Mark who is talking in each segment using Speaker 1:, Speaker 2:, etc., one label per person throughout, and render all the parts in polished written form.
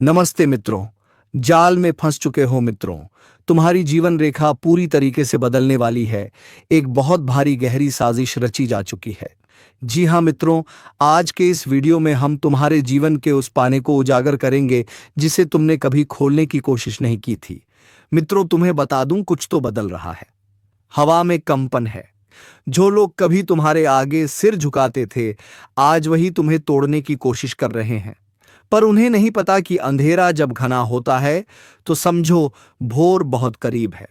Speaker 1: नमस्ते मित्रों। जाल में फंस चुके हो मित्रों। तुम्हारी जीवन रेखा पूरी तरीके से बदलने वाली है। एक बहुत भारी गहरी साजिश रची जा चुकी है। जी हाँ मित्रों, आज के इस वीडियो में हम तुम्हारे जीवन के उस पाने को उजागर करेंगे जिसे तुमने कभी खोलने की कोशिश नहीं की थी। मित्रों, तुम्हें बता दूं, कुछ तो बदल रहा है। हवा में कंपन है। जो लोग कभी तुम्हारे आगे सिर झुकाते थे, आज वही तुम्हें तोड़ने की कोशिश कर रहे हैं। पर उन्हें नहीं पता कि अंधेरा जब घना होता है तो समझो भोर बहुत करीब है।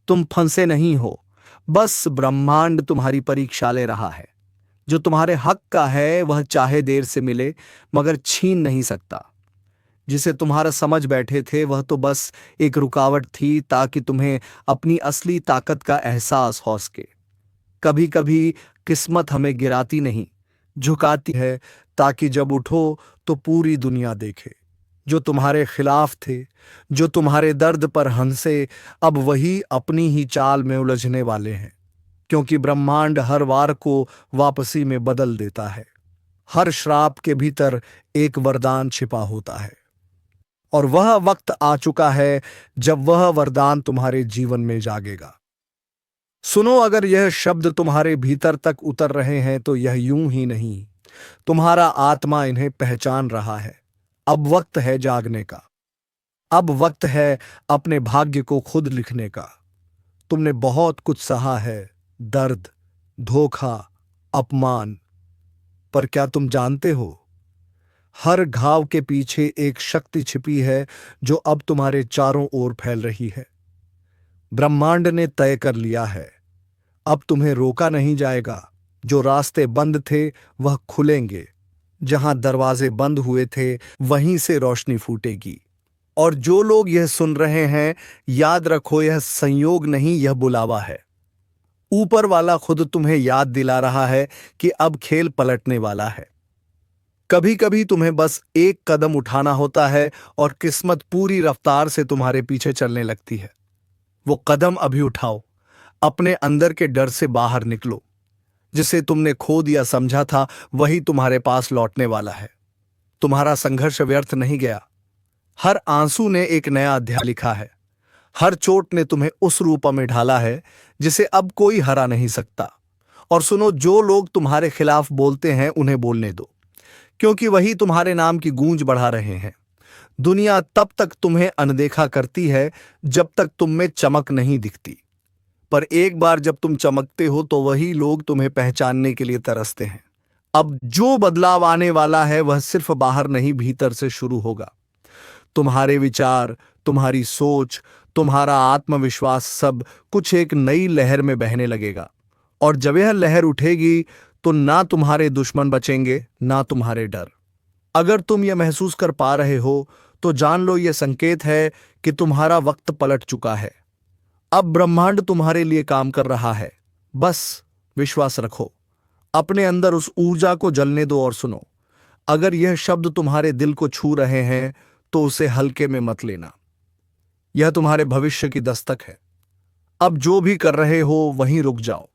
Speaker 1: तुम फंसे नहीं हो, बस ब्रह्मांड तुम्हारी परीक्षा ले रहा है। जो तुम्हारे हक का है वह चाहे देर से मिले मगर छीन नहीं सकता। जिसे तुम्हारा समझ बैठे थे वह तो बस एक रुकावट थी ताकि तुम्हें अपनी असली ताकत का एहसास हो सके। कभी कभी किस्मत हमें गिराती नहीं, झुकाती है ताकि जब उठो तो पूरी दुनिया देखे। जो तुम्हारे खिलाफ थे, जो तुम्हारे दर्द पर हंसे, अब वही अपनी ही चाल में उलझने वाले हैं। क्योंकि ब्रह्मांड हर वार को वापसी में बदल देता है। हर श्राप के भीतर एक वरदान छिपा होता है और वह वक्त आ चुका है जब वह वरदान तुम्हारे जीवन में जागेगा। सुनो, अगर यह शब्द तुम्हारे भीतर तक उतर रहे हैं तो यह यूं ही नहीं, तुम्हारा आत्मा इन्हें पहचान रहा है। अब वक्त है जागने का। अब वक्त है अपने भाग्य को खुद लिखने का। तुमने बहुत कुछ सहा है, दर्द, धोखा, अपमान। पर क्या तुम जानते हो, हर घाव के पीछे एक शक्ति छिपी है जो अब तुम्हारे चारों ओर फैल रही है। ब्रह्मांड ने तय कर लिया है, अब तुम्हें रोका नहीं जाएगा। जो रास्ते बंद थे वह खुलेंगे, जहां दरवाजे बंद हुए थे वहीं से रोशनी फूटेगी। और जो लोग यह सुन रहे हैं, याद रखो, यह संयोग नहीं, यह बुलावा है। ऊपर वाला खुद तुम्हें याद दिला रहा है कि अब खेल पलटने वाला है। कभी कभी तुम्हें बस एक कदम उठाना होता है और किस्मत पूरी रफ्तार से तुम्हारे पीछे चलने लगती है। वो कदम अभी उठाओ। अपने अंदर के डर से बाहर निकलो। जिसे तुमने खो दिया समझा था वही तुम्हारे पास लौटने वाला है। तुम्हारा संघर्ष व्यर्थ नहीं गया। हर आंसू ने एक नया अध्याय लिखा है। हर चोट ने तुम्हें उस रूप में ढाला है जिसे अब कोई हरा नहीं सकता। और सुनो, जो लोग तुम्हारे खिलाफ बोलते हैं उन्हें बोलने दो, क्योंकि वही तुम्हारे नाम की गूंज बढ़ा रहे हैं। दुनिया तब तक तुम्हें अनदेखा करती है जब तक तुम में चमक नहीं दिखती। पर एक बार जब तुम चमकते हो तो वही लोग तुम्हें पहचानने के लिए तरसते हैं। अब जो बदलाव आने वाला है वह सिर्फ बाहर नहीं, भीतर से शुरू होगा। तुम्हारे विचार, तुम्हारी सोच, तुम्हारा आत्मविश्वास, सब कुछ एक नई लहर में बहने लगेगा। और जब यह लहर उठेगी तो ना तुम्हारे दुश्मन बचेंगे, ना तुम्हारे डर। अगर तुम यह महसूस कर पा रहे हो तो जान लो, यह संकेत है कि तुम्हारा वक्त पलट चुका है। अब ब्रह्मांड तुम्हारे लिए काम कर रहा है। बस विश्वास रखो, अपने अंदर उस ऊर्जा को जलने दो। और सुनो, अगर यह शब्द तुम्हारे दिल को छू रहे हैं तो उसे हल्के में मत लेना। यह तुम्हारे भविष्य की दस्तक है। अब जो भी कर रहे हो वहीं रुक जाओ।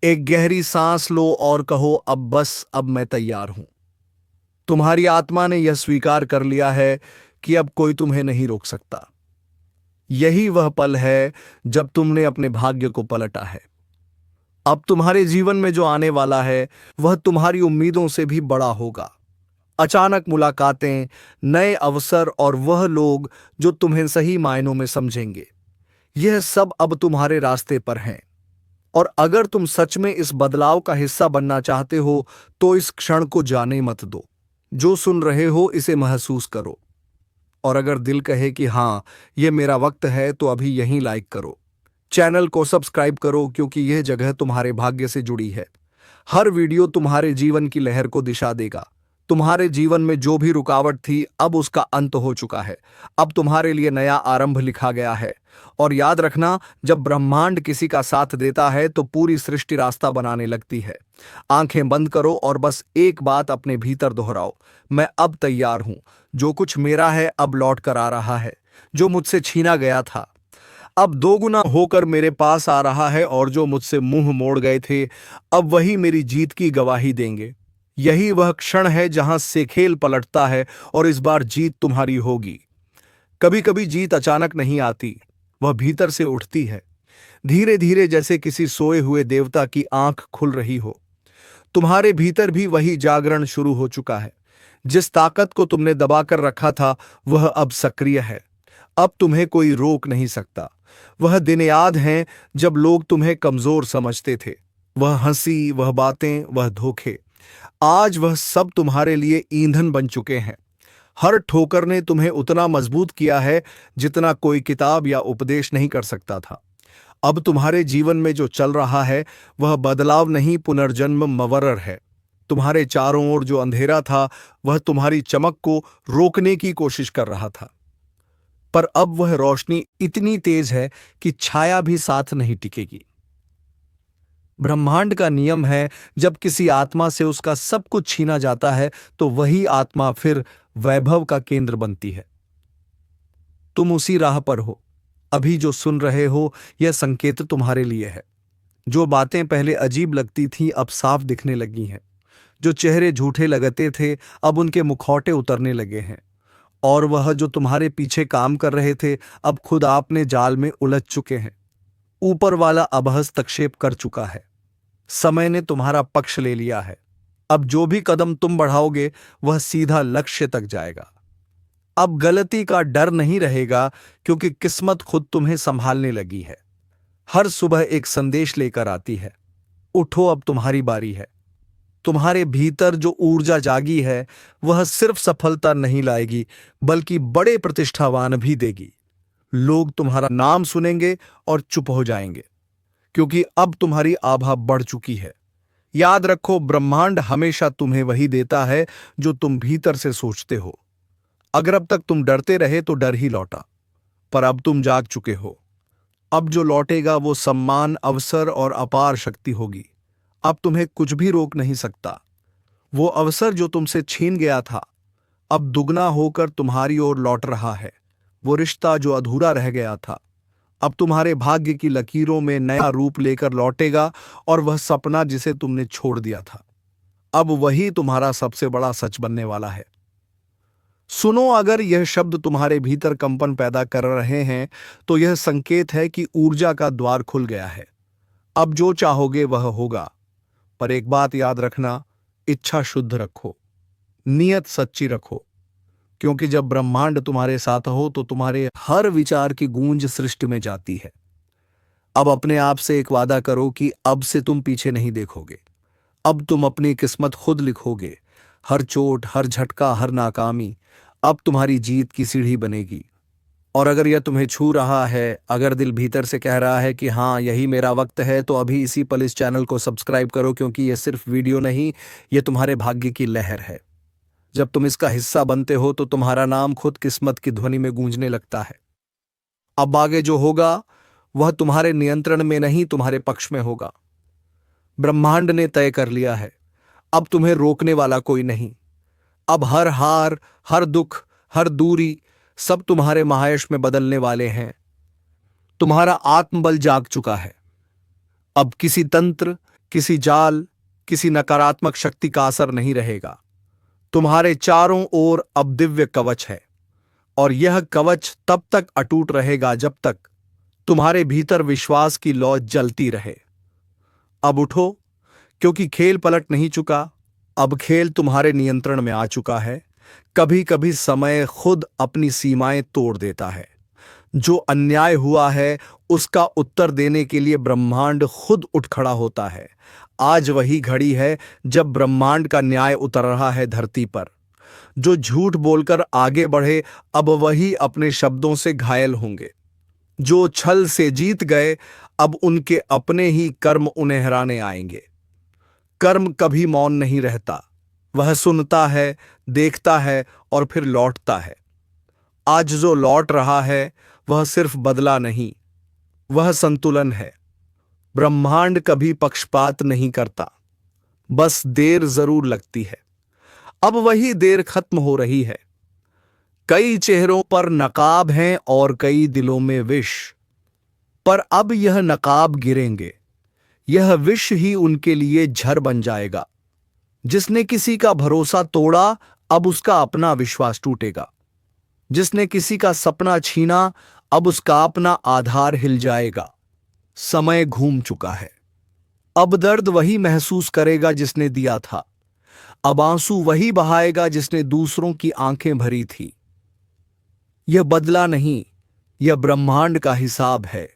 Speaker 1: एक गहरी सांस लो और कहो, अब बस, अब मैं तैयार हूं। तुम्हारी आत्मा ने यह स्वीकार कर लिया है कि अब कोई तुम्हें नहीं रोक सकता। यही वह पल है जब तुमने अपने भाग्य को पलटा है। अब तुम्हारे जीवन में जो आने वाला है वह तुम्हारी उम्मीदों से भी बड़ा होगा। अचानक मुलाकातें, नए अवसर और वह लोग जो तुम्हें सही मायनों में समझेंगे, यह सब अब तुम्हारे रास्ते पर हैं। और अगर तुम सच में इस बदलाव का हिस्सा बनना चाहते हो तो इस क्षण को जाने मत दो। जो सुन रहे हो इसे महसूस करो। और अगर दिल कहे कि हाँ, यह मेरा वक्त है, तो अभी यहीं लाइक करो, चैनल को सब्सक्राइब करो, क्योंकि यह जगह तुम्हारे भाग्य से जुड़ी है। हर वीडियो तुम्हारे जीवन की लहर को दिशा देगा। तुम्हारे जीवन में जो भी रुकावट थी अब उसका अंत हो चुका है। अब तुम्हारे लिए नया आरंभ लिखा गया है। और याद रखना, जब ब्रह्मांड किसी का साथ देता है तो पूरी सृष्टि रास्ता बनाने लगती है। आंखें बंद करो और बस एक बात अपने भीतर दोहराओ, मैं अब तैयार हूं। जो कुछ मेरा है अब लौट कर आ रहा है। जो मुझसे छीना गया था अब दोगुना होकर मेरे पास आ रहा है। और जो मुझसे मुंह मोड़ गए थे अब वही मेरी जीत की गवाही देंगे। यही वह क्षण है जहां से खेल पलटता है और इस बार जीत तुम्हारी होगी। कभी कभी जीत अचानक नहीं आती, वह भीतर से उठती है, धीरे धीरे, जैसे किसी सोए हुए देवता की आंख खुल रही हो। तुम्हारे भीतर भी वही जागरण शुरू हो चुका है। जिस ताकत को तुमने दबाकर रखा था वह अब सक्रिय है। अब तुम्हें कोई रोक नहीं सकता। वह दिन याद हैं जब लोग तुम्हें कमजोर समझते थे। वह हंसी, वह बातें, वह धोखे। आज वह सब तुम्हारे लिए ईंधन बन चुके हैं। हर ठोकर ने तुम्हें उतना मजबूत किया है जितना कोई किताब या उपदेश नहीं कर सकता था। अब तुम्हारे जीवन में जो चल रहा है वह बदलाव नहीं, पुनर्जन्म मवर्र है। तुम्हारे चारों ओर जो अंधेरा था वह तुम्हारी चमक को रोकने की कोशिश कर रहा था, पर अब वह रोशनी इतनी तेज है कि छाया भी साथ नहीं टिकेगी। ब्रह्मांड का नियम है, जब किसी आत्मा से उसका सब कुछ छीना जाता है तो वही आत्मा फिर वैभव का केंद्र बनती है। तुम उसी राह पर हो। अभी जो सुन रहे हो यह संकेत तुम्हारे लिए है। जो बातें पहले अजीब लगती थीं अब साफ दिखने लगी हैं। जो चेहरे झूठे लगते थे अब उनके मुखौटे उतरने लगे हैं। और वह जो तुम्हारे पीछे काम कर रहे थे अब खुद आपने जाल में उलझ चुके हैं। ऊपर वाला अब हस्तक्षेप कर चुका है। समय ने तुम्हारा पक्ष ले लिया है। अब जो भी कदम तुम बढ़ाओगे वह सीधा लक्ष्य तक जाएगा। अब गलती का डर नहीं रहेगा, क्योंकि किस्मत खुद तुम्हें संभालने लगी है। हर सुबह एक संदेश लेकर आती है, उठो अब तुम्हारी बारी है। तुम्हारे भीतर जो ऊर्जा जागी है वह सिर्फ सफलता नहीं लाएगी बल्कि बड़े प्रतिष्ठावान भी देगी। लोग तुम्हारा नाम सुनेंगे और चुप हो जाएंगे, क्योंकि अब तुम्हारी आभा बढ़ चुकी है। याद रखो, ब्रह्मांड हमेशा तुम्हें वही देता है जो तुम भीतर से सोचते हो। अगर अब तक तुम डरते रहे तो डर ही लौटा, पर अब तुम जाग चुके हो। अब जो लौटेगा वो सम्मान, अवसर और अपार शक्ति होगी। अब तुम्हें कुछ भी रोक नहीं सकता। वो अवसर जो तुमसे छीन गया था अब दुगना होकर तुम्हारी ओर लौट रहा है। वो रिश्ता जो अधूरा रह गया था अब तुम्हारे भाग्य की लकीरों में नया रूप लेकर लौटेगा। और वह सपना जिसे तुमने छोड़ दिया था अब वही तुम्हारा सबसे बड़ा सच बनने वाला है। सुनो, अगर यह शब्द तुम्हारे भीतर कंपन पैदा कर रहे हैं तो यह संकेत है कि ऊर्जा का द्वार खुल गया है। अब जो चाहोगे वह होगा। पर एक बात याद रखना, इच्छा शुद्ध रखो, नियत सच्ची रखो, क्योंकि जब ब्रह्मांड तुम्हारे साथ हो तो तुम्हारे हर विचार की गूंज सृष्टि में जाती है। अब अपने आप से एक वादा करो कि अब से तुम पीछे नहीं देखोगे। अब तुम अपनी किस्मत खुद लिखोगे। हर चोट, हर झटका, हर नाकामी अब तुम्हारी जीत की सीढ़ी बनेगी। और अगर यह तुम्हें छू रहा है, अगर दिल भीतर से कह रहा है कि हाँ यही मेरा वक्त है, तो अभी इसी पल इस चैनल को सब्सक्राइब करो, क्योंकि यह सिर्फ वीडियो नहीं, यह तुम्हारे भाग्य की लहर है। जब तुम इसका हिस्सा बनते हो तो तुम्हारा नाम खुद किस्मत की ध्वनि में गूंजने लगता है। अब आगे जो होगा वह तुम्हारे नियंत्रण में नहीं, तुम्हारे पक्ष में होगा। ब्रह्मांड ने तय कर लिया है, अब तुम्हें रोकने वाला कोई नहीं। अब हर हार, हर दुख, हर दूरी सब तुम्हारे महायश में बदलने वाले हैं। तुम्हारा आत्मबल जाग चुका है। अब किसी तंत्र, किसी जाल, किसी नकारात्मक शक्ति का असर नहीं रहेगा। तुम्हारे चारों ओर अब दिव्य कवच है, और यह कवच तब तक अटूट रहेगा जब तक तुम्हारे भीतर विश्वास की लौ जलती रहे। अब उठो, क्योंकि खेल पलट नहीं चुका। अब खेल तुम्हारे नियंत्रण में आ चुका है। कभी कभी समय खुद अपनी सीमाएं तोड़ देता है। जो अन्याय हुआ है उसका उत्तर देने के लिए ब्रह्मांड खुद उठ खड़ा होता है। आज वही घड़ी है जब ब्रह्मांड का न्याय उतर रहा है धरती पर। जो झूठ बोलकर आगे बढ़े अब वही अपने शब्दों से घायल होंगे। जो छल से जीत गए अब उनके अपने ही कर्म उन्हें हराने आएंगे। कर्म कभी मौन नहीं रहता, वह सुनता है, देखता है और फिर लौटता है। आज जो लौट रहा है वह सिर्फ बदला नहीं, वह संतुलन है। ब्रह्मांड कभी पक्षपात नहीं करता, बस देर जरूर लगती है। अब वही देर खत्म हो रही है। कई चेहरों पर नकाब हैं और कई दिलों में विष, पर अब यह नकाब गिरेंगे। यह विष ही उनके लिए झर बन जाएगा। जिसने किसी का भरोसा तोड़ा, अब उसका अपना विश्वास टूटेगा। जिसने किसी का सपना छीना, अब उसका अपना आधार हिल जाएगा। समय घूम चुका है। अब दर्द वही महसूस करेगा जिसने दिया था। अब आंसू वही बहाएगा जिसने दूसरों की आंखें भरी थी। यह बदला नहीं, यह ब्रह्मांड का हिसाब है।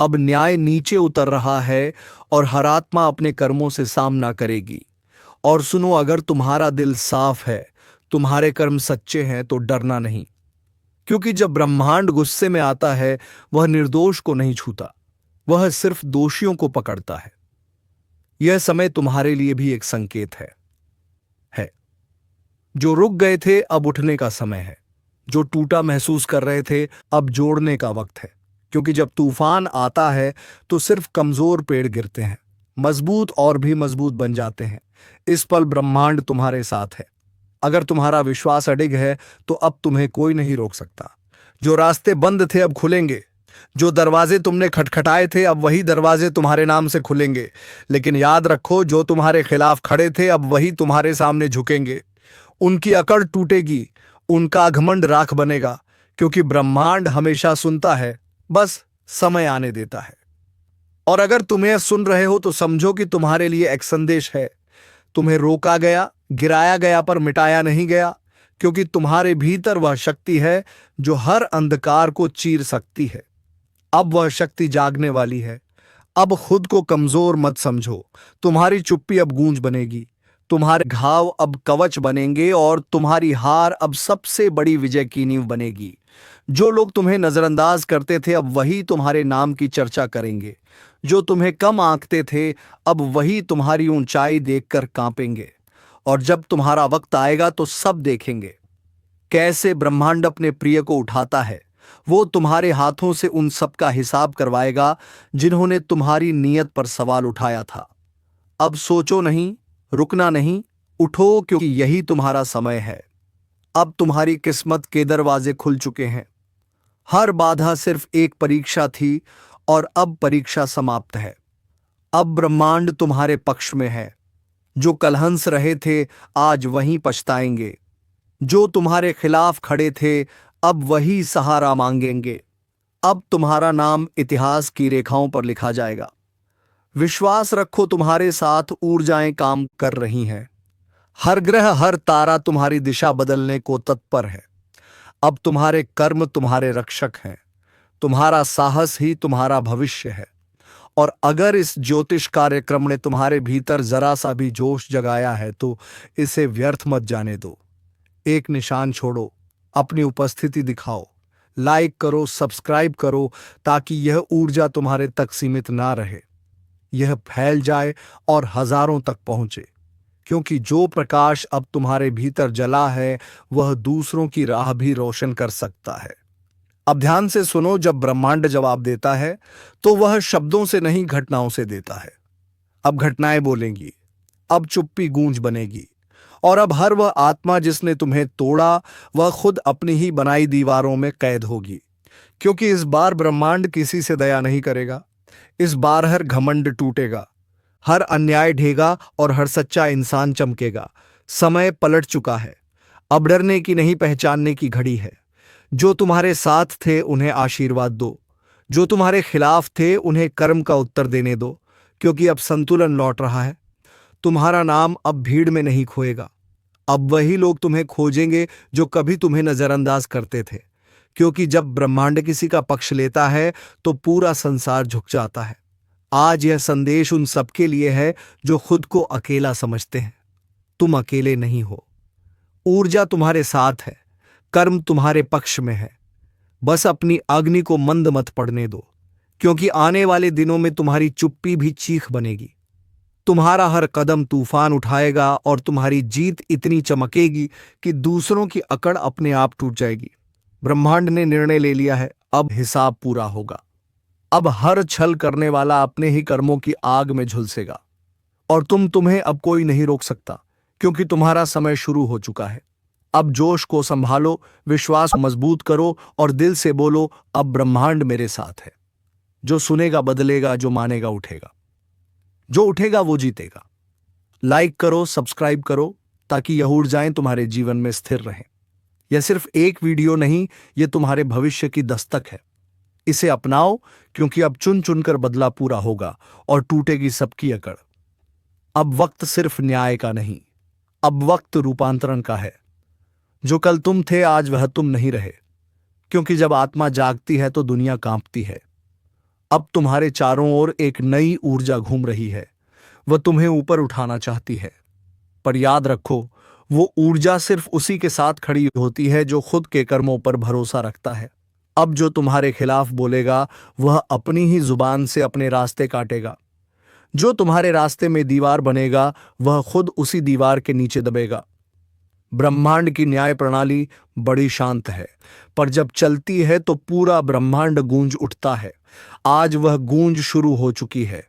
Speaker 1: अब न्याय नीचे उतर रहा है और हर आत्मा अपने कर्मों से सामना करेगी। और सुनो, अगर तुम्हारा दिल साफ है, तुम्हारे कर्म सच्चे हैं, तो डरना नहीं। क्योंकि जब ब्रह्मांड गुस्से में आता है, वह निर्दोष को नहीं छूता, वह सिर्फ दोषियों को पकड़ता है। यह समय तुम्हारे लिए भी एक संकेत है। जो रुक गए थे, अब उठने का समय है। जो टूटा महसूस कर रहे थे, अब जोड़ने का वक्त है। क्योंकि जब तूफान आता है तो सिर्फ कमजोर पेड़ गिरते हैं, मजबूत और भी मजबूत बन जाते हैं। इस पल ब्रह्मांड तुम्हारे साथ है। अगर तुम्हारा विश्वास अडिग है तो अब तुम्हें कोई नहीं रोक सकता। जो रास्ते बंद थे अब खुलेंगे। जो दरवाजे तुमने खटखटाए थे, अब वही दरवाजे तुम्हारे नाम से खुलेंगे। लेकिन याद रखो, जो तुम्हारे खिलाफ खड़े थे, अब वही तुम्हारे सामने झुकेंगे। उनकी अकड़ टूटेगी, उनका घमंड राख बनेगा। क्योंकि ब्रह्मांड हमेशा सुनता है, बस समय आने देता है। और अगर तुम्हें सुन रहे हो तो समझो कि तुम्हारे लिए एक संदेश है। तुम्हें रोका गया, गिराया गया, पर मिटाया नहीं गया। क्योंकि तुम्हारे भीतर वह शक्ति है जो हर अंधकार को चीर सकती है। अब वह शक्ति जागने वाली है। अब खुद को कमजोर मत समझो। तुम्हारी चुप्पी अब गूंज बनेगी, तुम्हारे घाव अब कवच बनेंगे, और तुम्हारी हार अब सबसे बड़ी विजय की नींव बनेगी। जो लोग तुम्हें नजरअंदाज करते थे, अब वही तुम्हारे नाम की चर्चा करेंगे। जो तुम्हें कम आंकते थे, अब वही तुम्हारी ऊंचाई देखकर कांपेंगे। और जब तुम्हारा वक्त आएगा तो सब देखेंगे कैसे ब्रह्मांड अपने प्रिय को उठाता है। वो तुम्हारे हाथों से उन सब का हिसाब करवाएगा जिन्होंने तुम्हारी नीयत पर सवाल उठाया था। अब सोचो नहीं, रुकना नहीं, उठो, क्योंकि यही तुम्हारा समय है। अब तुम्हारी किस्मत के दरवाजे खुल चुके हैं। हर बाधा सिर्फ एक परीक्षा थी, और अब परीक्षा समाप्त है। अब ब्रह्मांड तुम्हारे पक्ष में है। जो कल हंस रहे थे, आज वहीं पछताएंगे। जो तुम्हारे खिलाफ खड़े थे, अब वही सहारा मांगेंगे। अब तुम्हारा नाम इतिहास की रेखाओं पर लिखा जाएगा। विश्वास रखो, तुम्हारे साथ ऊर्जाएं काम कर रही हैं। हर ग्रह, हर तारा तुम्हारी दिशा बदलने को तत्पर है। अब तुम्हारे कर्म तुम्हारे रक्षक हैं। तुम्हारा साहस ही तुम्हारा भविष्य है। और अगर इस ज्योतिष कार्यक्रम ने तुम्हारे भीतर जरा सा भी जोश जगाया है, तो इसे व्यर्थ मत जाने दो। एक निशान छोड़ो, अपनी उपस्थिति दिखाओ, लाइक करो, सब्सक्राइब करो, ताकि यह ऊर्जा तुम्हारे तक सीमित ना रहे, यह फैल जाए और हजारों तक पहुंचे। क्योंकि जो प्रकाश अब तुम्हारे भीतर जला है, वह दूसरों की राह भी रोशन कर सकता है। अब ध्यान से सुनो, जब ब्रह्मांड जवाब देता है तो वह शब्दों से नहीं, घटनाओं से देता है। अब घटनाएं बोलेंगी, अब चुप्पी गूंज बनेगी, और अब हर वह आत्मा जिसने तुम्हें तोड़ा, वह खुद अपनी ही बनाई दीवारों में कैद होगी। क्योंकि इस बार ब्रह्मांड किसी से दया नहीं करेगा। इस बार हर घमंड टूटेगा, हर अन्याय ढेगा, और हर सच्चा इंसान चमकेगा। समय पलट चुका है। अब डरने की नहीं, पहचानने की घड़ी है। जो तुम्हारे साथ थे उन्हें आशीर्वाद दो, जो तुम्हारे खिलाफ थे उन्हें कर्म का उत्तर देने दो। क्योंकि अब संतुलन लौट रहा है। तुम्हारा नाम अब भीड़ में नहीं खोएगा। अब वही लोग तुम्हें खोजेंगे जो कभी तुम्हें नजरअंदाज करते थे। क्योंकि जब ब्रह्मांड किसी का पक्ष लेता है तो पूरा संसार झुक जाता है। आज यह संदेश उन सबके लिए है जो खुद को अकेला समझते हैं। तुम अकेले नहीं हो। ऊर्जा तुम्हारे साथ है, कर्म तुम्हारे पक्ष में है। बस अपनी अग्नि को मंद मत पड़ने दो, क्योंकि आने वाले दिनों में तुम्हारी चुप्पी भी चीख बनेगी। तुम्हारा हर कदम तूफान उठाएगा, और तुम्हारी जीत इतनी चमकेगी कि दूसरों की अकड़ अपने आप टूट जाएगी। ब्रह्मांड ने निर्णय ले लिया है, अब हिसाब पूरा होगा। अब हर छल करने वाला अपने ही कर्मों की आग में झुलसेगा, और तुम्हें अब कोई नहीं रोक सकता, क्योंकि तुम्हारा समय शुरू हो चुका है। अब जोश को संभालो, विश्वास मजबूत करो, और दिल से बोलो, अब ब्रह्मांड मेरे साथ है। जो सुनेगा बदलेगा, जो मानेगा उठेगा, जो उठेगा वो जीतेगा। लाइक करो, सब्सक्राइब करो, ताकि यह ऊर्जाएं तुम्हारे जीवन में स्थिर रहें। यह सिर्फ एक वीडियो नहीं, यह तुम्हारे भविष्य की दस्तक है। इसे अपनाओ, क्योंकि अब चुन चुनकर बदला पूरा होगा और टूटेगी सबकी अकड़। अब वक्त सिर्फ न्याय का नहीं, अब वक्त रूपांतरण का है। जो कल तुम थे, आज वह तुम नहीं रहे, क्योंकि जब आत्मा जागती है तो दुनिया कांपती है। अब तुम्हारे चारों ओर एक नई ऊर्जा घूम रही है। वह तुम्हें ऊपर उठाना चाहती है, पर याद रखो, वो ऊर्जा सिर्फ उसी के साथ खड़ी होती है जो खुद के कर्मों पर भरोसा रखता है। अब जो तुम्हारे खिलाफ बोलेगा, वह अपनी ही जुबान से अपने रास्ते काटेगा। जो तुम्हारे रास्ते में दीवार बनेगा, वह खुद उसी दीवार के नीचे दबेगा। ब्रह्मांड की न्याय प्रणाली बड़ी शांत है, पर जब चलती है तो पूरा ब्रह्मांड गूंज उठता है। आज वह गूंज शुरू हो चुकी है।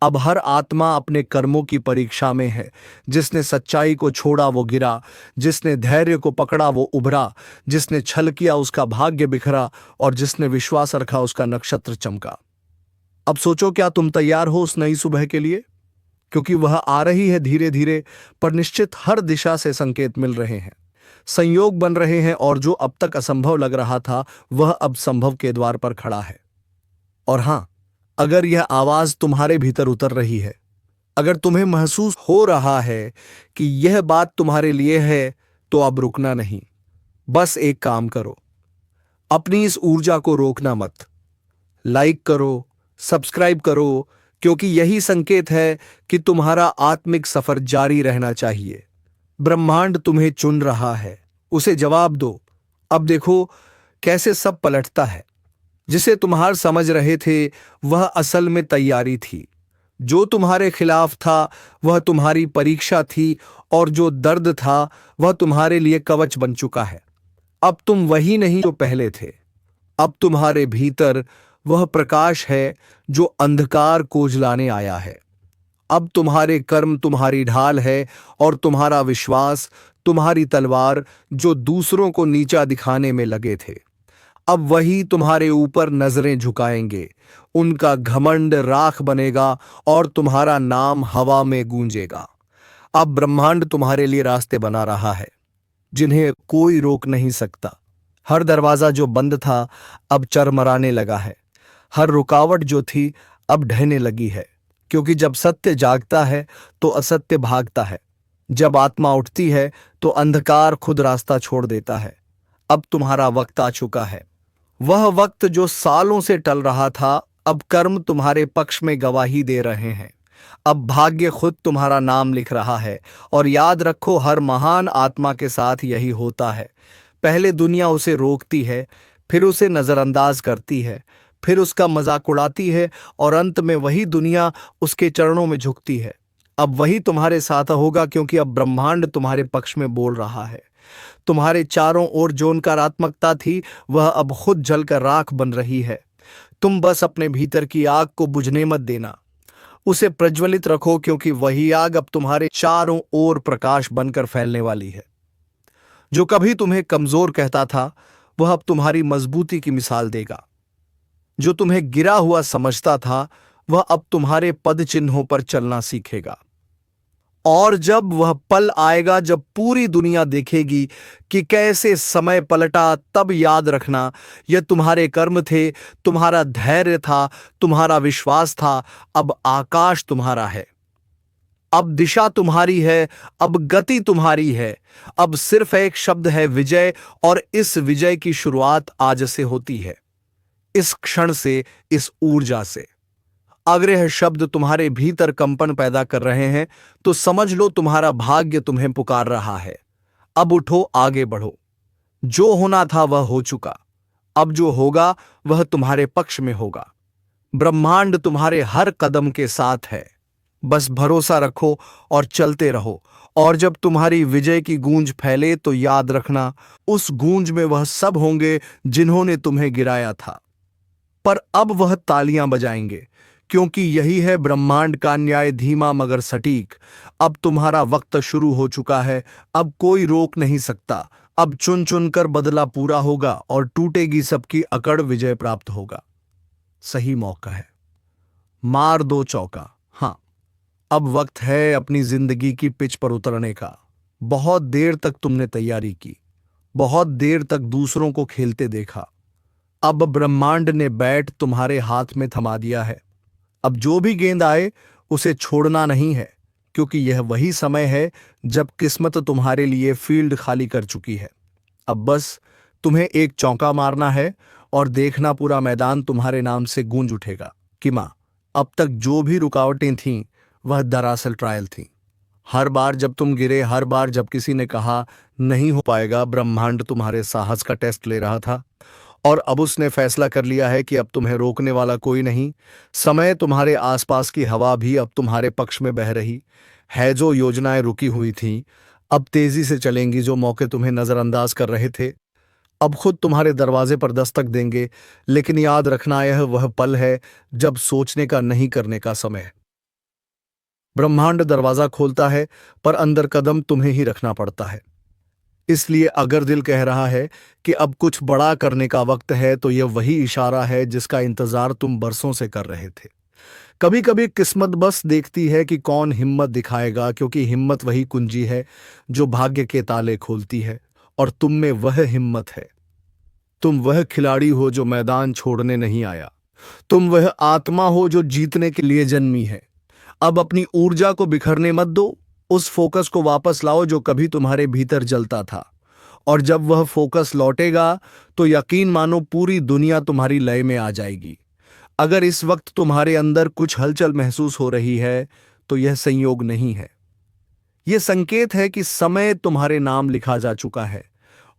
Speaker 1: अब हर आत्मा अपने कर्मों की परीक्षा में है। जिसने सच्चाई को छोड़ा वो गिरा, जिसने धैर्य को पकड़ा वो उभरा, जिसने छल किया उसका भाग्य बिखरा, और जिसने विश्वास रखा उसका नक्षत्र चमका। अब सोचो, क्या तुम तैयार हो उस नई सुबह के लिए? क्योंकि वह आ रही है धीरे धीरे, पर निश्चित हर दिशा से संकेत मिल रहे हैं, संयोग बन रहे हैं, और जो अब तक असंभव लग रहा था वह अब संभव के द्वार पर खड़ा है। और हां, अगर यह आवाज तुम्हारे भीतर उतर रही है, अगर तुम्हें महसूस हो रहा है कि यह बात तुम्हारे लिए है, तो अब रुकना नहीं। बस एक काम करो, अपनी इस ऊर्जा को रोकना मत। लाइक करो, सब्सक्राइब करो, क्योंकि यही संकेत है कि तुम्हारा आत्मिक सफर जारी रहना चाहिए। ब्रह्मांड तुम्हें चुन रहा है, उसे जवाब दो। अब देखो कैसे सब पलटता है। जिसे तुम्हार समझ रहे थे, वह असल में तैयारी थी। जो तुम्हारे खिलाफ था, वह तुम्हारी परीक्षा थी, और जो दर्द था वह तुम्हारे लिए कवच बन चुका है। अब तुम वही नहीं जो पहले थे। अब तुम्हारे भीतर वह प्रकाश है जो अंधकार को जलाने आया है। अब तुम्हारे कर्म तुम्हारी ढाल है, और तुम्हारा विश्वास तुम्हारी तलवार, जो दूसरों को नीचा दिखाने में लगे थे। अब वही तुम्हारे ऊपर नजरें झुकाएंगे। उनका घमंड राख बनेगा, और तुम्हारा नाम हवा में गूंजेगा। अब ब्रह्मांड तुम्हारे लिए रास्ते बना रहा है, जिन्हें कोई रोक नहीं सकता। हर दरवाजा जो बंद था अब चरमराने लगा है। हर रुकावट जो थी अब ढहने लगी है, क्योंकि जब सत्य जागता है तो असत्य भागता है। जब आत्मा उठती है तो अंधकार खुद रास्ता छोड़ देता है। अब तुम्हारा वक्त आ चुका है, वह वक्त जो सालों से टल रहा था। अब कर्म तुम्हारे पक्ष में गवाही दे रहे हैं। अब भाग्य खुद तुम्हारा नाम लिख रहा है। और याद रखो, हर महान आत्मा के साथ यही होता है। पहले दुनिया उसे रोकती है, फिर उसे नजरअंदाज करती है, फिर उसका मजाक उड़ाती है, और अंत में वही दुनिया उसके चरणों में झुकती है। अब वही तुम्हारे साथ होगा, क्योंकि अब ब्रह्मांड तुम्हारे पक्ष में बोल रहा है। तुम्हारे चारों ओर जो नकारात्मकता थी, वह अब खुद जलकर राख बन रही है। तुम बस अपने भीतर की आग को बुझने मत देना, उसे प्रज्वलित रखो, क्योंकि वही आग अब तुम्हारे चारों ओर प्रकाश बनकर फैलने वाली है। जो कभी तुम्हें कमजोर कहता था, वह अब तुम्हारी मजबूती की मिसाल देगा। जो तुम्हें गिरा हुआ समझता था, वह अब तुम्हारे पद चिन्हों पर चलना सीखेगा। और जब वह पल आएगा जब पूरी दुनिया देखेगी कि कैसे समय पलटा, तब याद रखना, यह तुम्हारे कर्म थे, तुम्हारा धैर्य था, तुम्हारा विश्वास था। अब आकाश तुम्हारा है, अब दिशा तुम्हारी है, अब गति तुम्हारी है। अब सिर्फ एक शब्द है, विजय। और इस विजय की शुरुआत आज से होती है, इस क्षण से, इस ऊर्जा से। अगर यह शब्द तुम्हारे भीतर कंपन पैदा कर रहे हैं, तो समझ लो तुम्हारा भाग्य तुम्हें पुकार रहा है। अब उठो, आगे बढ़ो। जो होना था वह हो चुका, अब जो होगा वह तुम्हारे पक्ष में होगा। ब्रह्मांड तुम्हारे हर कदम के साथ है। बस भरोसा रखो और चलते रहो। और जब तुम्हारी विजय की गूंज फैले, तो याद रखना, उस गूंज में वह सब होंगे जिन्होंने तुम्हें गिराया था। पर अब वह तालियां बजाएंगे, क्योंकि यही है ब्रह्मांड का न्याय, धीमा मगर सटीक। अब तुम्हारा वक्त शुरू हो चुका है, अब कोई रोक नहीं सकता। अब चुन चुन कर बदला पूरा होगा, और टूटेगी सबकी अकड़, विजय प्राप्त होगा। सही मौका है, मार दो चौका। हाँ, अब वक्त है अपनी जिंदगी की पिच पर उतरने का। बहुत देर तक तुमने तैयारी की, बहुत देर तक दूसरों को खेलते देखा। अब ब्रह्मांड ने बैट तुम्हारे हाथ में थमा दिया है। अब जो भी गेंद आए उसे छोड़ना नहीं है, क्योंकि यह वही समय है जब किस्मत तुम्हारे लिए फील्ड खाली कर चुकी है। अब बस तुम्हें एक चौका मारना है और देखना पूरा मैदान तुम्हारे नाम से गूंज उठेगा कि मां, अब तक जो भी रुकावटें थीं वह दरअसल ट्रायल थीं। हर बार जब तुम गिरे, हर बार जब किसी ने कहा नहीं हो पाएगा, ब्रह्मांड तुम्हारे साहस का टेस्ट ले रहा था। और अब उसने फैसला कर लिया है कि अब तुम्हें रोकने वाला कोई नहीं। समय, तुम्हारे आसपास की हवा भी अब तुम्हारे पक्ष में बह रही है। जो योजनाएं रुकी हुई थीं अब तेजी से चलेंगी। जो मौके तुम्हें नजरअंदाज कर रहे थे अब खुद तुम्हारे दरवाजे पर दस्तक देंगे। लेकिन याद रखना, यह वह पल है जब सोचने का नहीं करने का समय है। ब्रह्मांड दरवाजा खोलता है पर अंदर कदम तुम्हें ही रखना पड़ता है। इसलिए अगर दिल कह रहा है कि अब कुछ बड़ा करने का वक्त है, तो यह वही इशारा है जिसका इंतजार तुम बरसों से कर रहे थे। कभी कभी किस्मत बस देखती है कि कौन हिम्मत दिखाएगा, क्योंकि हिम्मत वही कुंजी है जो भाग्य के ताले खोलती है। और तुम में वह हिम्मत है। तुम वह खिलाड़ी हो जो मैदान छोड़ने नहीं आया। तुम वह आत्मा हो जो जीतने के लिए जन्मी है। अब अपनी ऊर्जा को बिखरने मत दो। उस फोकस को वापस लाओ जो कभी तुम्हारे भीतर जलता था। और जब वह फोकस लौटेगा तो यकीन मानो पूरी दुनिया तुम्हारी लय में आ जाएगी। अगर इस वक्त तुम्हारे अंदर कुछ हलचल महसूस हो रही है तो यह संयोग नहीं है। यह संकेत है कि समय तुम्हारे नाम लिखा जा चुका है।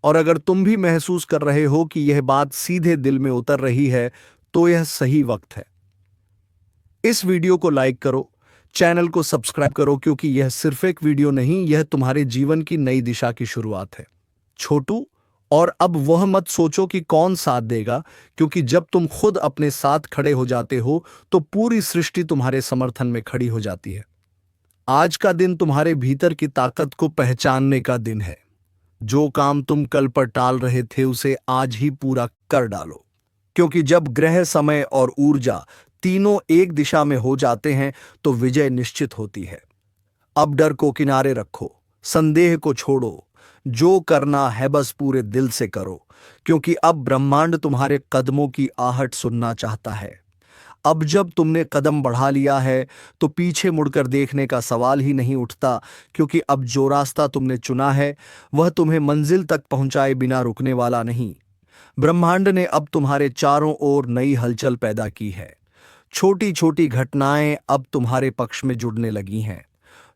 Speaker 1: और अगर तुम भी महसूस कर रहे हो कि यह बात सीधे दिल में उतर रही है तो यह सही वक्त है। इस वीडियो को लाइक करो, चैनल को सब्सक्राइब करो, क्योंकि यह सिर्फ एक वीडियो नहीं, यह तुम्हारे जीवन की नई दिशा की शुरुआत है। छोटू, और अब वह मत सोचो कि कौन साथ देगा, क्योंकि जब तुम खुद अपने साथ खड़े हो जाते हो तो पूरी सृष्टि तुम्हारे समर्थन में खड़ी हो जाती है। आज का दिन तुम्हारे भीतर की ताकत को पहचानने का दिन है। जो काम तुम कल पर टाल रहे थे उसे आज ही पूरा कर डालो, क्योंकि जब ग्रह, समय और ऊर्जा तीनों एक दिशा में हो जाते हैं तो विजय निश्चित होती है। अब डर को किनारे रखो, संदेह को छोड़ो। जो करना है बस पूरे दिल से करो, क्योंकि अब ब्रह्मांड तुम्हारे कदमों की आहट सुनना चाहता है। अब जब तुमने कदम बढ़ा लिया है तो पीछे मुड़कर देखने का सवाल ही नहीं उठता, क्योंकि अब जो रास्ता तुमने चुना है वह तुम्हें मंजिल तक पहुंचाए बिना रुकने वाला नहीं। ब्रह्मांड ने अब तुम्हारे चारों ओर नई हलचल पैदा की है। छोटी छोटी घटनाएं अब तुम्हारे पक्ष में जुड़ने लगी हैं।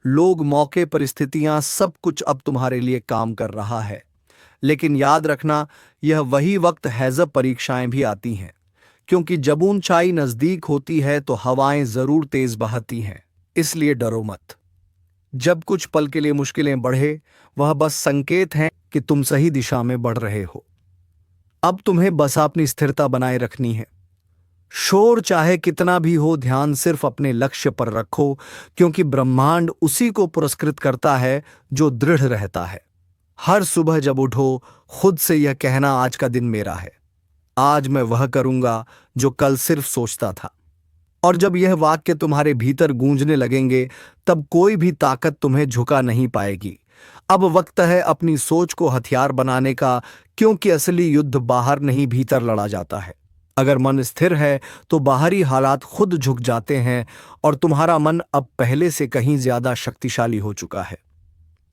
Speaker 1: लोग, मौके, परिस्थितियां, सब कुछ अब तुम्हारे लिए काम कर रहा है। लेकिन याद रखना, यह वही वक्त है जब परीक्षाएं भी आती हैं, क्योंकि जब ऊंचाई नजदीक होती है तो हवाएं जरूर तेज बहती हैं। इसलिए डरो मत। जब कुछ पल के लिए मुश्किलें बढ़े, वह बस संकेत हैं कि तुम सही दिशा में बढ़ रहे हो। अब तुम्हें बस अपनी स्थिरता बनाए रखनी है। शोर चाहे कितना भी हो, ध्यान सिर्फ अपने लक्ष्य पर रखो, क्योंकि ब्रह्मांड उसी को पुरस्कृत करता है जो दृढ़ रहता है। हर सुबह जब उठो, खुद से यह कहना, आज का दिन मेरा है। आज मैं वह करूंगा जो कल सिर्फ सोचता था। और जब यह वाक्य तुम्हारे भीतर गूंजने लगेंगे तब कोई भी ताकत तुम्हें झुका नहीं पाएगी। अब वक्त है अपनी सोच को हथियार बनाने का, क्योंकि असली युद्ध बाहर नहीं भीतर लड़ा जाता है। अगर मन स्थिर है तो बाहरी हालात खुद झुक जाते हैं, और तुम्हारा मन अब पहले से कहीं ज्यादा शक्तिशाली हो चुका है।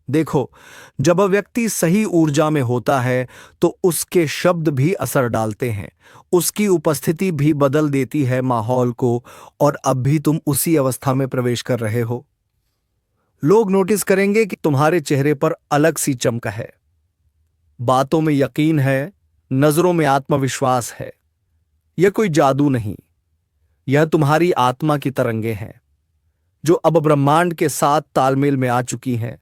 Speaker 1: देखो, जब व्यक्ति सही ऊर्जा में होता है तो उसके शब्द भी असर डालते हैं, उसकी उपस्थिति भी बदल देती है माहौल को। और अब भी तुम उसी अवस्था में प्रवेश कर रहे हो। लोग नोटिस करेंगे कि तुम्हारे चेहरे पर अलग सी चमक है, बातों में यकीन है, नजरों में आत्मविश्वास है। यह कोई जादू नहीं, यह तुम्हारी आत्मा की तरंगें हैं जो अब ब्रह्मांड के साथ तालमेल में आ चुकी हैं।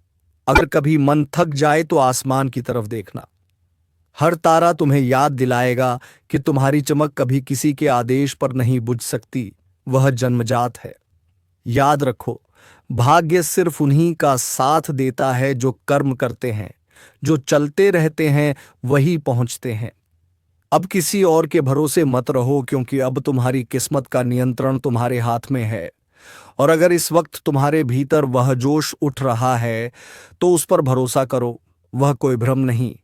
Speaker 1: अगर कभी मन थक जाए तो आसमान की तरफ देखना। हर तारा तुम्हें याद दिलाएगा कि तुम्हारी चमक कभी किसी के आदेश पर नहीं बुझ सकती, वह जन्मजात है। याद रखो, भाग्य सिर्फ उन्हीं का साथ देता है जो कर्म करते हैं। जो चलते रहते हैं वही पहुंचते हैं। अब किसी और के भरोसे मत रहो, क्योंकि अब तुम्हारी किस्मत का नियंत्रण तुम्हारे हाथ में है। और अगर इस वक्त तुम्हारे भीतर वह जोश उठ रहा है तो उस पर भरोसा करो। वह कोई भ्रम नहीं,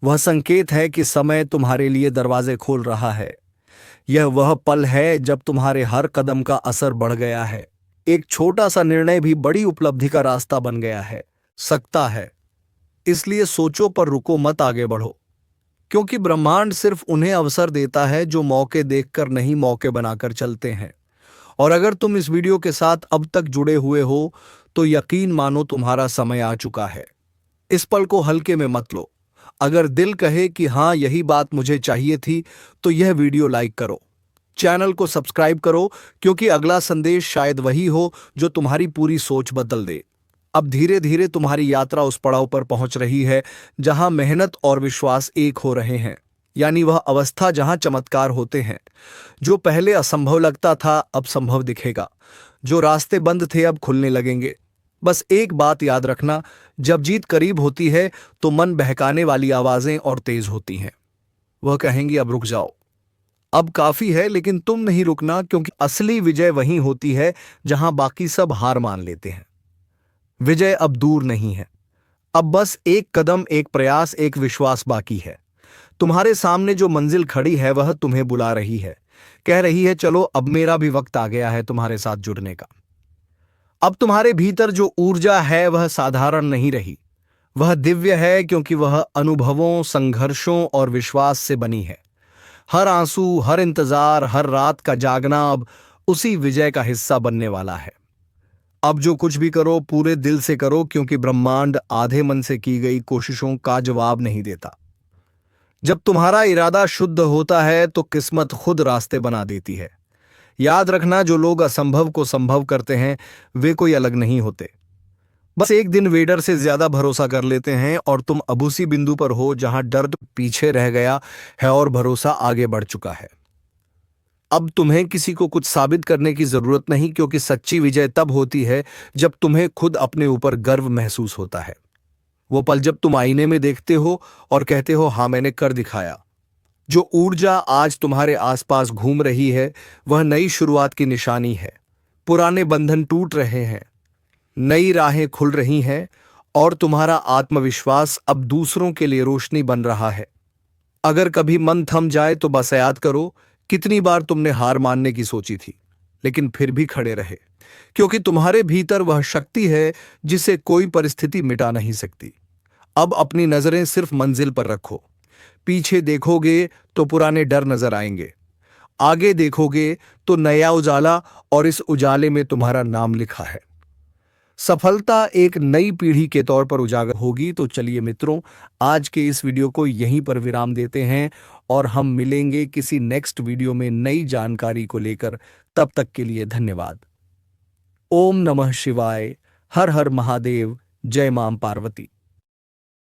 Speaker 1: वह संकेत है कि समय तुम्हारे लिए दरवाजे खोल रहा है। यह वह पल है जब तुम्हारे हर कदम का असर बढ़ गया है। एक छोटा सा निर्णय भी बड़ी उपलब्धि का रास्ता बन गया है सकता है। इसलिए सोचो पर रुको मत, आगे बढ़ो, क्योंकि ब्रह्मांड सिर्फ उन्हें अवसर देता है जो मौके देखकर नहीं, मौके बनाकर चलते हैं। और अगर तुम इस वीडियो के साथ अब तक जुड़े हुए हो तो यकीन मानो तुम्हारा समय आ चुका है। इस पल को हल्के में मत लो। अगर दिल कहे कि हाँ यही बात मुझे चाहिए थी तो यह वीडियो लाइक करो, चैनल को सब्सक्राइब करो, क्योंकि अगला संदेश शायद वही हो जो तुम्हारी पूरी सोच बदल दे। अब धीरे धीरे तुम्हारी यात्रा उस पड़ाव पर पहुंच रही है जहां मेहनत और विश्वास एक हो रहे हैं, यानी वह अवस्था जहां चमत्कार होते हैं। जो पहले असंभव लगता था अब संभव दिखेगा, जो रास्ते बंद थे अब खुलने लगेंगे। बस एक बात याद रखना, जब जीत करीब होती है तो मन बहकाने वाली आवाजें और तेज होती हैं। वह कहेंगी अब रुक जाओ, अब काफी है, लेकिन तुम नहीं रुकना, क्योंकि असली विजय वहीं होती है जहां बाकी सब हार मान लेते हैं। विजय अब दूर नहीं है, अब बस एक कदम, एक प्रयास, एक विश्वास बाकी है। तुम्हारे सामने जो मंजिल खड़ी है वह तुम्हें बुला रही है, कह रही है चलो अब मेरा भी वक्त आ गया है तुम्हारे साथ जुड़ने का। अब तुम्हारे भीतर जो ऊर्जा है वह साधारण नहीं रही, वह दिव्य है, क्योंकि वह अनुभवों, संघर्षों और विश्वास से बनी है। हर आंसू, हर इंतजार, हर रात का जागना अब उसी विजय का हिस्सा बनने वाला है। अब जो कुछ भी करो पूरे दिल से करो, क्योंकि ब्रह्मांड आधे मन से की गई कोशिशों का जवाब नहीं देता। जब तुम्हारा इरादा शुद्ध होता है तो किस्मत खुद रास्ते बना देती है। याद रखना, जो लोग असंभव को संभव करते हैं वे कोई अलग नहीं होते, बस एक दिन वेडर से ज्यादा भरोसा कर लेते हैं। और तुम अब उसी बिंदु पर हो जहां डर पीछे रह गया है और भरोसा आगे बढ़ चुका है। अब तुम्हें किसी को कुछ साबित करने की जरूरत नहीं, क्योंकि सच्ची विजय तब होती है जब तुम्हें खुद अपने ऊपर गर्व महसूस होता है। वो पल जब तुम आईने में देखते हो और कहते हो हाँ मैंने कर दिखाया। जो ऊर्जा आज तुम्हारे आसपास घूम रही है वह नई शुरुआत की निशानी है। पुराने बंधन टूट रहे हैं, नई राहें खुल रही हैं, और तुम्हारा आत्मविश्वास अब दूसरों के लिए रोशनी बन रहा है। अगर कभी मन थम जाए तो बस याद करो कितनी बार तुमने हार मानने की सोची थी, लेकिन फिर भी खड़े रहे, क्योंकि तुम्हारे भीतर वह शक्ति है जिसे कोई परिस्थिति मिटा नहीं सकती। अब अपनी नजरें सिर्फ मंजिल पर रखो। पीछे देखोगे तो पुराने डर नजर आएंगे, आगे देखोगे तो नया उजाला, और इस उजाले में तुम्हारा नाम लिखा है। सफलता एक नई पीढ़ी के तौर पर उजागर होगी। तो चलिए मित्रों, आज के इस वीडियो को यहीं पर विराम देते हैं और हम मिलेंगे किसी नेक्स्ट वीडियो में नई जानकारी को लेकर। तब तक के लिए धन्यवाद। ओम नमः शिवाय, हर हर महादेव, जय मां पार्वती।